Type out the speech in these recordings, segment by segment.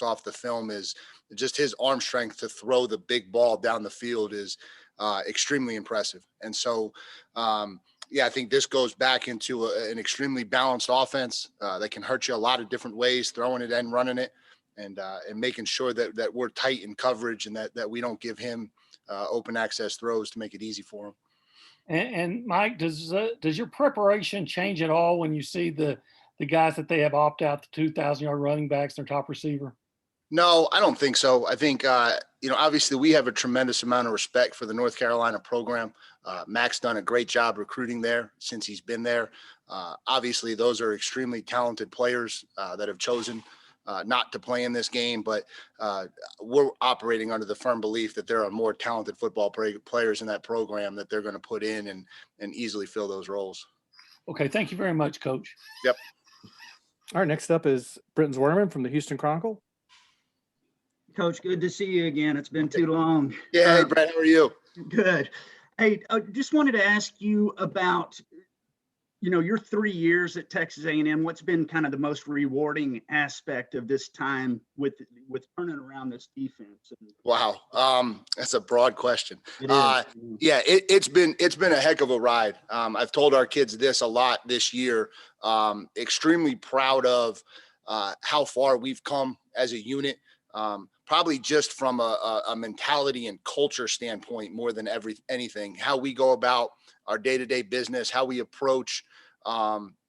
off the film is just his arm strength to throw the big ball down the field is extremely impressive. And so, yeah, I think this goes back into an extremely balanced offense that can hurt you a lot of different ways, throwing it and running it, and making sure that we're tight in coverage and that we don't give him open access throws to make it easy for him. And Mike, does your preparation change at all when you see the guys that they have opt out, the 2,000-yard running backs, their top receiver? No, I don't think so. I think, obviously we have a tremendous amount of respect for the North Carolina program. Mac's done a great job recruiting there since he's been there. Obviously, those are extremely talented players that have chosen not to play in this game, but we're operating under the firm belief that there are more talented football players in that program that they're going to put in and easily fill those roles. Okay, thank you very much, Coach. Yep. All right, next up is Britton Zwerman from the Houston Chronicle. Coach, good to see you again. It's been too long. Yeah, hey, Brett, how are you? Good. Hey, I just wanted to ask you about, your 3 years at Texas A&M. What's been kind of the most rewarding aspect of this time with turning around this defense? Wow, that's a broad question. It is. Yeah, it's been a heck of a ride. I've told our kids this a lot this year. Extremely proud of how far we've come as a unit. Probably just from a mentality and culture standpoint more than anything, how we go about our day-to-day business, how we approach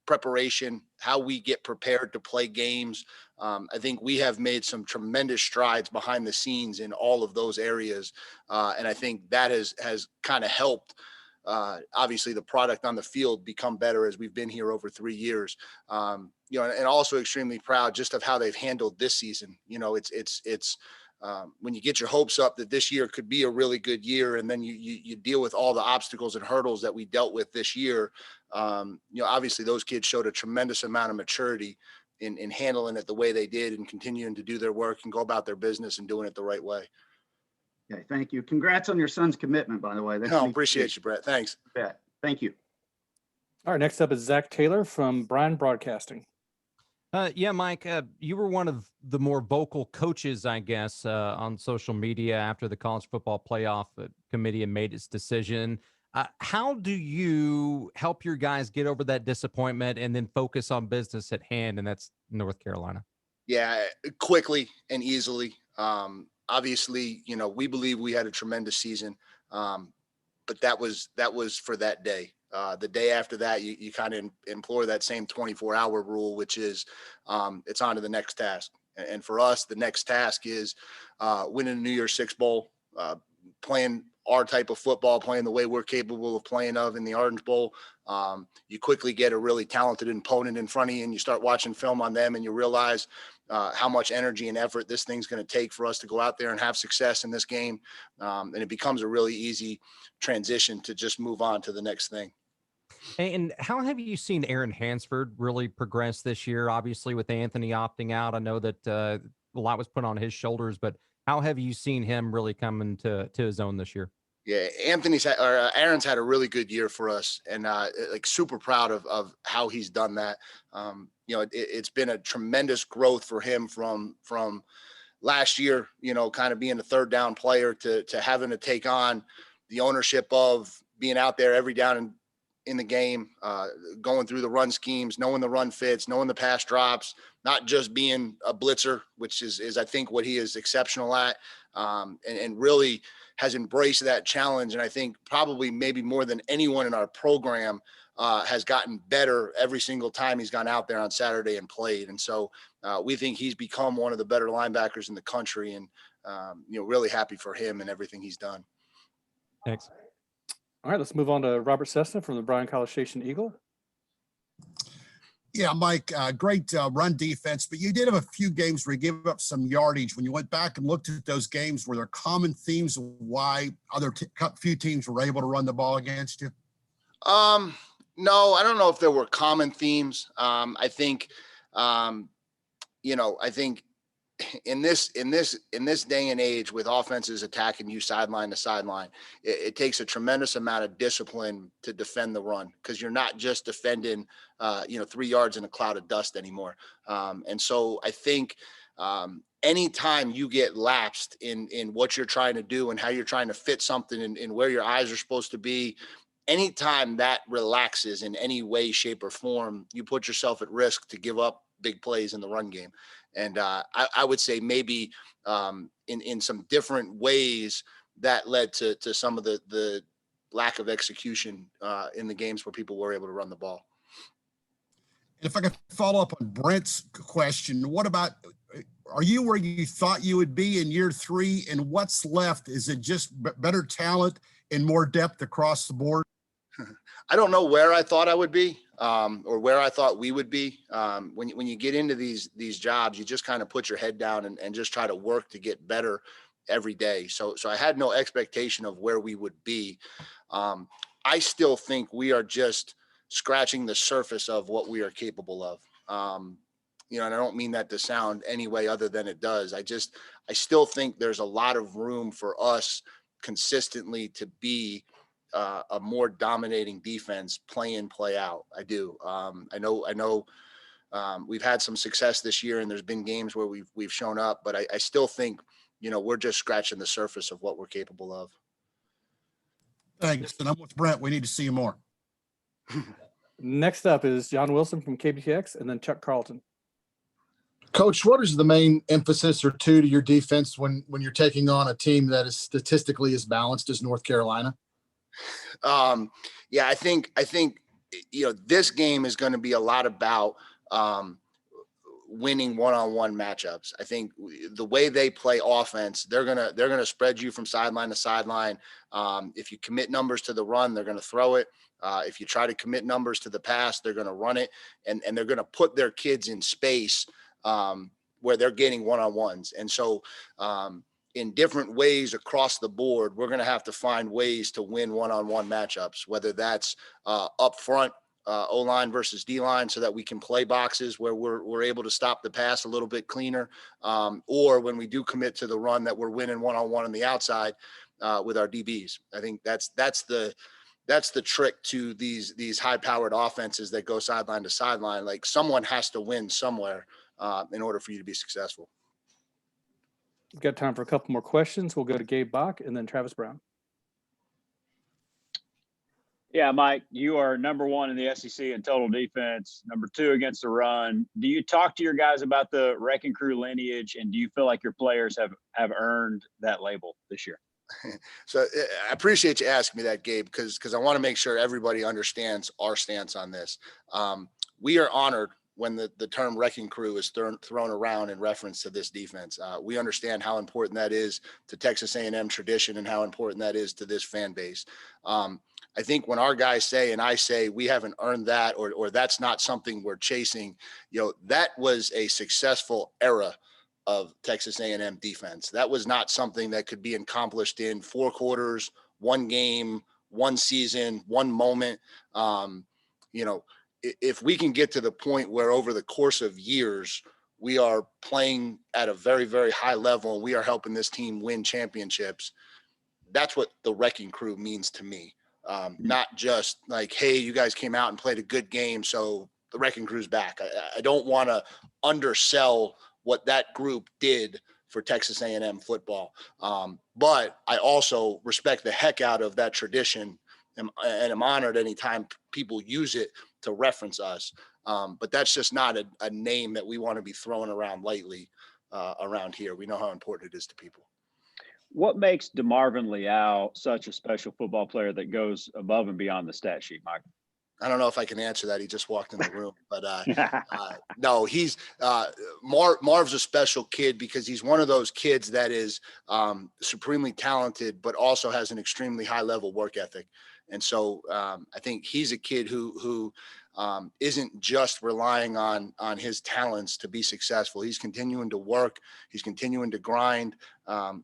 preparation, how we get prepared to play games. I think we have made some tremendous strides behind the scenes in all of those areas. And I think that has kind of helped obviously the product on the field become better as we've been here over 3 years. And also extremely proud just of how they've handled this season. It's when you get your hopes up that this year could be a really good year, and then you deal with all the obstacles and hurdles that we dealt with this year. Obviously those kids showed a tremendous amount of maturity in handling it the way they did and continuing to do their work and go about their business and doing it the right way. Okay, thank you. Congrats on your son's commitment, by the way. No, appreciate you, Brett. Thanks. Yeah, thank you. All right, next up is Zach Taylor from Bryan Broadcasting. Yeah, Mike, you were one of the more vocal coaches, I guess, on social media after the college football playoff committee had made its decision. How do you help your guys get over that disappointment and then focus on business at hand, and that's North Carolina? Yeah, quickly and easily. Obviously, we believe we had a tremendous season, but that was for that day. The day after that, you kind of implore that same 24-hour rule, which is it's on to the next task. And for us, the next task is winning the New Year's Six Bowl, playing our type of football, playing the way we're capable of playing in the Orange Bowl. You quickly get a really talented opponent in front of you, and you start watching film on them, and you realize how much energy and effort this thing's going to take for us to go out there and have success in this game. And it becomes a really easy transition to just move on to the next thing. And how have you seen Aaron Hansford really progress this year? Obviously, with Anthony opting out, I know that a lot was put on his shoulders, but how have you seen him really come into his own this year? Yeah, Aaron's had a really good year for us, and super proud of how he's done that. It's been a tremendous growth for him from last year, kind of being a third down player to having to take on the ownership of being out there every down in the game, going through the run schemes, knowing the run fits, knowing the pass drops, not just being a blitzer, which is I think what he is exceptional at, and really has embraced that challenge. And I think probably maybe more than anyone in our program has gotten better every single time he's gone out there on Saturday and played. And so we think he's become one of the better linebackers in the country, and really happy for him and everything he's done. Thanks. All right, let's move on to Robert Cessna from the Bryan College Station Eagle. Yeah, Mike, great run defense, but you did have a few games where you gave up some yardage. When you went back and looked at those games, were there common themes of why other few teams were able to run the ball against you? No, I don't know if there were common themes. I think in this day and age, with offenses attacking you sideline to sideline, it takes a tremendous amount of discipline to defend the run, because you're not just defending 3 yards in a cloud of dust anymore. And so I think anytime you get lapsed in what you're trying to do and how you're trying to fit something in where your eyes are supposed to be, anytime that relaxes in any way, shape, or form, you put yourself at risk to give up big plays in the run game. And I would say maybe in some different ways that led to some of the lack of execution in the games where people were able to run the ball. If I could follow up on Brent's question, what about, are you where you thought you would be in year 3, and what's left? Is it just better talent and more depth across the board? I don't know where I thought I would be or where I thought we would be. When you get into these jobs, you just kind of put your head down and just try to work to get better every day. So I had no expectation of where we would be. I still think we are just scratching the surface of what we are capable of. And I don't mean that to sound any way other than it does. I still think there's a lot of room for us consistently to be a more dominating defense, play in, play out. I do. I know we've had some success this year, and there's been games where we've shown up, but I still think, we're just scratching the surface of what we're capable of. Thanks. And I'm with Brent. We need to see you more. Next up is John Wilson from KBTX, and then Chuck Carlton. Coach, what is the main emphasis or two to your defense when you're taking on a team that is statistically as balanced as North Carolina? I think this game is going to be a lot about winning one-on-one matchups. I think the way they play offense, they're gonna spread you from sideline to sideline. If you commit numbers to the run, they're going to throw it. If you try to commit numbers to the pass, they're going to run it, and they're going to put their kids in space where they're getting one-on-ones. And so in different ways across the board, we're going to have to find ways to win one-on-one matchups, whether that's up front, O-line versus D-line, so that we can play boxes where we're able to stop the pass a little bit cleaner, or when we do commit to the run, that we're winning one-on-one on the outside with our DBs. I think that's the trick to these high-powered offenses that go sideline to sideline. Like, someone has to win somewhere in order for you to be successful. We've got time for a couple more questions. We'll go to Gabe Bach and then Travis Brown. Yeah, Mike, you are number 1 in the SEC in total defense, number 2 against the run. Do you talk to your guys about the wrecking crew lineage, and do you feel like your players have earned that label this year? So I appreciate you asking me that, Gabe, because I want to make sure everybody understands our stance on this. We are honored when the term wrecking crew is thrown around in reference to this defense. We understand how important that is to Texas A&M tradition and how important that is to this fan base. I think when our guys say, and I say, we haven't earned that, or that's not something we're chasing, that was a successful era of Texas A&M defense. That was not something that could be accomplished in 4 quarters, 1 game, 1 season, 1 moment. If we can get to the point where over the course of years, we are playing at a very, very high level, and we are helping this team win championships, that's what the wrecking crew means to me. Not just like, hey, you guys came out and played a good game, so the wrecking crew's back. I don't want to undersell what that group did for Texas A&M football. But I also respect the heck out of that tradition, and I'm honored anytime people use it to reference us. But that's just not a name that we want to be throwing around lightly around here. We know how important it is to people. What makes DeMarvin Leal such a special football player that goes above and beyond the stat sheet, Mike? I don't know if I can answer that. He just walked in the room, but no, he's Marv's a special kid because he's one of those kids that is supremely talented, but also has an extremely high level work ethic. And so I think he's a kid who isn't just relying on his talents to be successful. He's continuing to work. He's continuing to grind.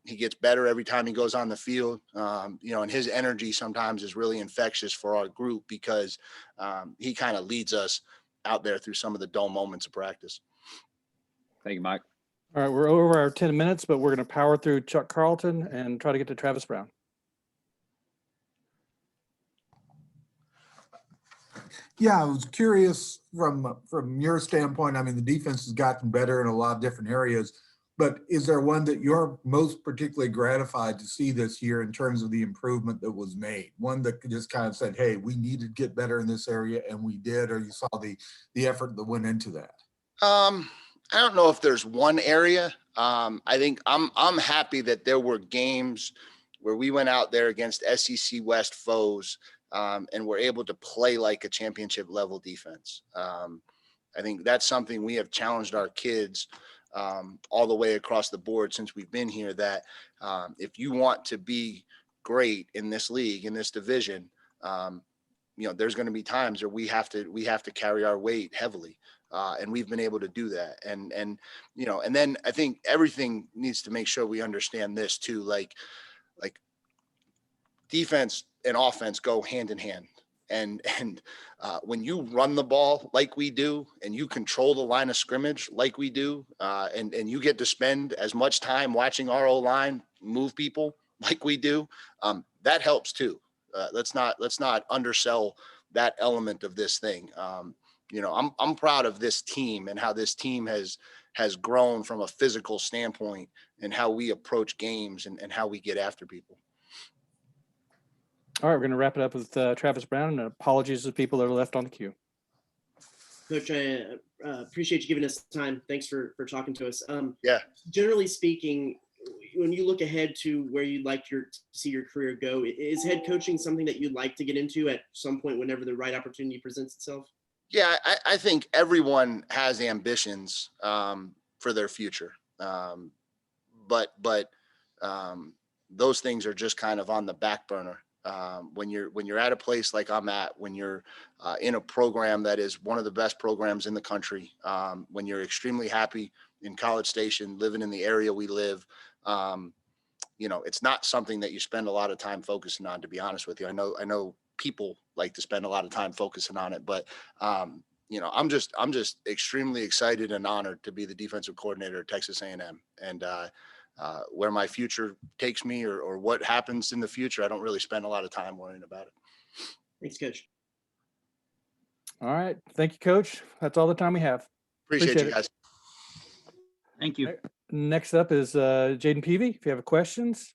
He gets better every time he goes on the field. And his energy sometimes is really infectious for our group because he kind of leads us out there through some of the dull moments of practice. Thank you, Mike. All right, we're over our 10 minutes, but we're going to power through Chuck Carlton and try to get to Travis Brown. Yeah, I was curious from your standpoint. I mean, the defense has gotten better in a lot of different areas. But is there one that you're most particularly gratified to see this year in terms of the improvement that was made? One that just kind of said, hey, we needed to get better in this area, and we did, or you saw the effort that went into that? I don't know if there's one area. I think I'm happy that there were games where we went out there against SEC West foes and were able to play like a championship level defense. I think that's something we have challenged our kids all the way across the board since we've been here, that if you want to be great in this league, in this division, there's going to be times where we have to carry our weight heavily. And we've been able to do that. And then I think everything needs to make sure we understand this too, like defense and offense go hand in hand. And when you run the ball like we do, and you control the line of scrimmage like we do, and you get to spend as much time watching our O-line move people like we do, that helps too. Let's not undersell that element of this thing. I'm proud of this team and how this team has grown from a physical standpoint, and how we approach games and how we get after people. All right, we're going to wrap it up with Travis Brown, and apologies to people that are left on the queue. Coach, I appreciate you giving us time. Thanks for talking to us. Yeah. Generally speaking, when you look ahead to where you'd like to see your career go, is head coaching something that you'd like to get into at some point whenever the right opportunity presents itself? Yeah, I think everyone has ambitions for their future, but those things are just kind of on the back burner. When you're at a place like I'm at, when you're in a program that is one of the best programs in the country, when you're extremely happy in College Station, living in the area we live, it's not something that you spend a lot of time focusing on, to be honest with you. I know people like to spend a lot of time focusing on it, but I'm just extremely excited and honored to be the defensive coordinator at Texas A&M, and where my future takes me or what happens in the future, I don't really spend a lot of time worrying about it. Thanks, Coach. All right. Thank you, Coach. That's all the time we have. Appreciate you it. guys. Thank you. Next up is Jaden Peavy. If you have questions,